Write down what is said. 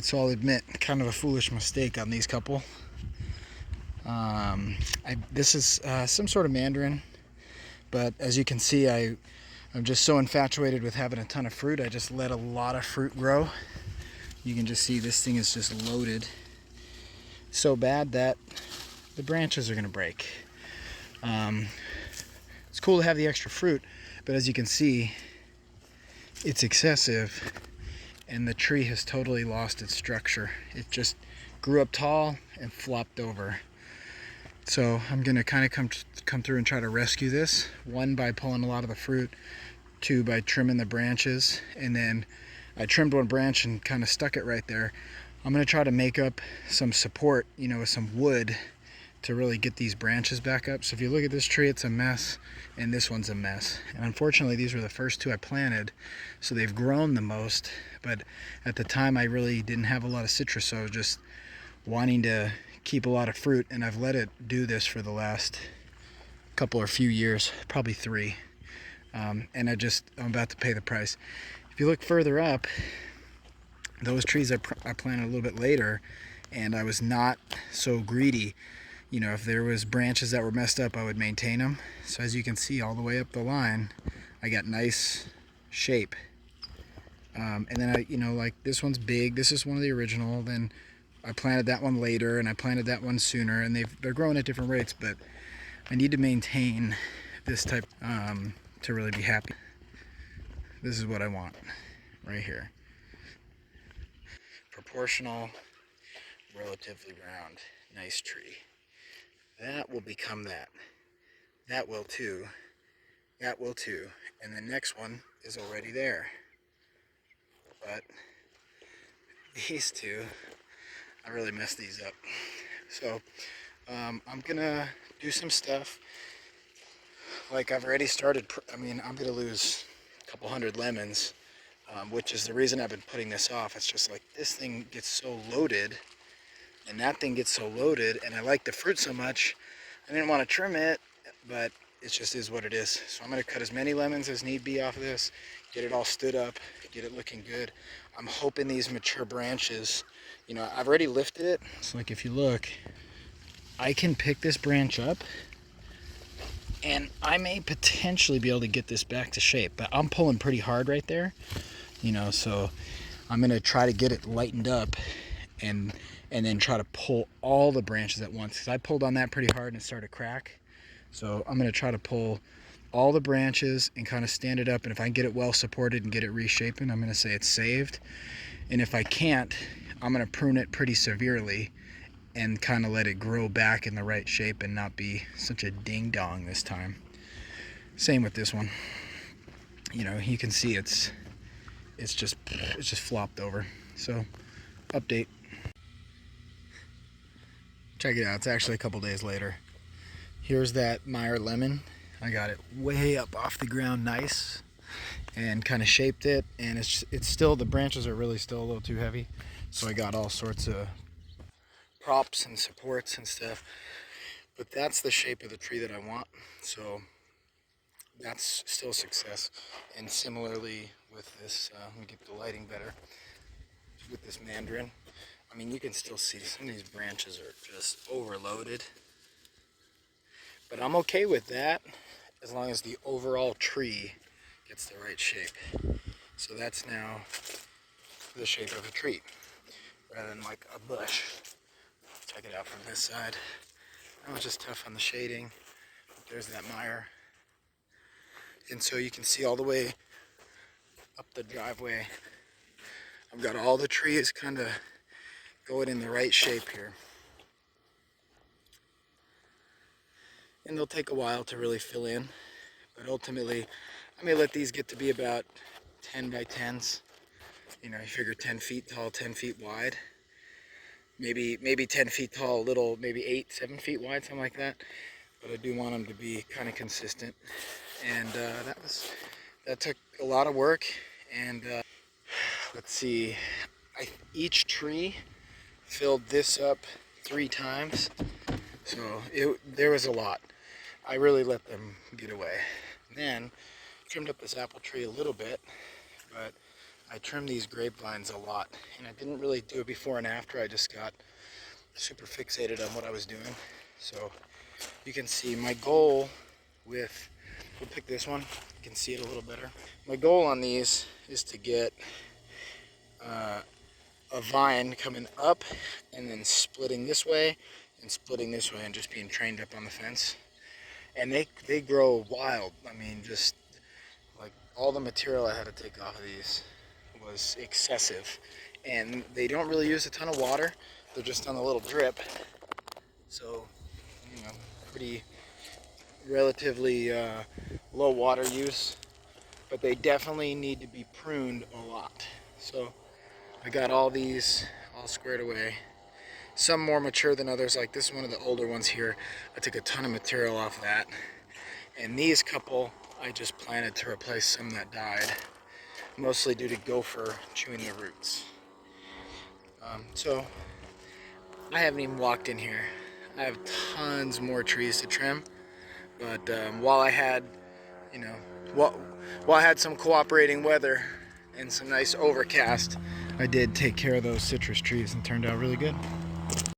So I'll admit, kind of a foolish mistake on these couple. This is some sort of mandarin, but as you can see, I'm just so infatuated with having a ton of fruit. I just let a lot of fruit grow. You can just see this thing is just loaded so bad that the branches are going to break. It's cool to have the extra fruit, but as you can see, it's excessive and the tree has totally lost its structure. It just grew up tall and flopped over. So I'm going to kind of come through and try to rescue this. One, by pulling a lot of the fruit. Two, by trimming the branches. And then I trimmed one branch and kind of stuck it right there. I'm going to try to make up some support, with some wood to really get these branches back up. So if you look at this tree, it's a mess, and this one's a mess. And unfortunately, these were the first two I planted, so they've grown the most. But at the time, I really didn't have a lot of citrus, so I was just wanting to keep a lot of fruit, and I've let it do this for the last couple or few years, probably 3. And I'm about to pay the price. If you look further up, those trees I planted a little bit later, and I was not so greedy. If there was branches that were messed up, I would maintain them. So as you can see, all the way up the line, I got nice shape. And then like this one's big. This is one of the original. Then I planted that one later, and I planted that one sooner, and they're growing at different rates. But I need to maintain this type to really be happy. This is what I want, right here. Proportional, relatively round, nice tree. That will become that. That will too. That will too. And the next one is already there. But these two, I really messed these up. So I'm gonna do some stuff. Like I've already started. I'm gonna lose a couple hundred lemons, which is the reason I've been putting this off. It's just like this thing gets so loaded, and that thing gets so loaded, and I like the fruit so much, I didn't want to trim it, but it just is what it is. So I'm going to cut as many lemons as need be off of this, get it all stood up, get it looking good. I'm hoping these mature branches, I've already lifted it. So like if you look, I can pick this branch up, and I may potentially be able to get this back to shape, but I'm pulling pretty hard right there, so I'm going to try to get it lightened up and then try to pull all the branches at once, because I pulled on that pretty hard and it started to crack. So I'm going to try to pull all the branches and kind of stand it up, and if I can get it well supported and get it reshaping, I'm going to say it's saved. And if I can't, I'm going to prune it pretty severely and kind of let it grow back in the right shape and not be such a ding-dong this time. Same with this one. You can see it's just flopped over. So update. Check it out, it's actually a couple days later. Here's that Meyer lemon. I got it way up off the ground nice and kind of shaped it, and it's still, the branches are really still a little too heavy. So I got all sorts of props and supports and stuff. But that's the shape of the tree that I want. So that's still a success. And similarly with this, let me get the lighting better, with this mandarin. You can still see some of these branches are just overloaded. But I'm okay with that as long as the overall tree gets the right shape. So that's now the shape of a tree rather than like a bush. Check it out from this side. That was just tough on the shading. There's that Meyer. And so you can see all the way up the driveway, I've got all the trees kind of going in the right shape here. And they'll take a while to really fill in, but ultimately I may let these get to be about 10 by 10s. You figure 10 feet tall, 10 feet wide. Maybe 10 feet tall, a little, maybe 8, 7 feet wide, something like that. But I do want them to be kind of consistent. And that took a lot of work. And let's see, each tree filled this up 3 times. So there was a lot. I really let them get away. And then trimmed up this apple tree a little bit, but I trim these grapevines a lot, and I didn't really do it before and after. I just got super fixated on what I was doing. So you can see my goal with, we'll pick this one, you can see it a little better. My goal on these is to get a vine coming up and then splitting this way and splitting this way and just being trained up on the fence. And they grow wild. I mean, just like all the material I had to take off of these was excessive. And they don't really use a ton of water. They're just on a little drip. So, you know, pretty relatively low water use. But they definitely need to be pruned a lot. So I got all these all squared away. Some more mature than others, like this is one of the older ones here. I took a ton of material off that. And these couple I just planted to replace some that died, mostly due to gopher chewing the roots. So I haven't even walked in here. I have tons more trees to trim, but while I had, you know, while I had some cooperating weather and some nice overcast, I did take care of those citrus trees and turned out really good.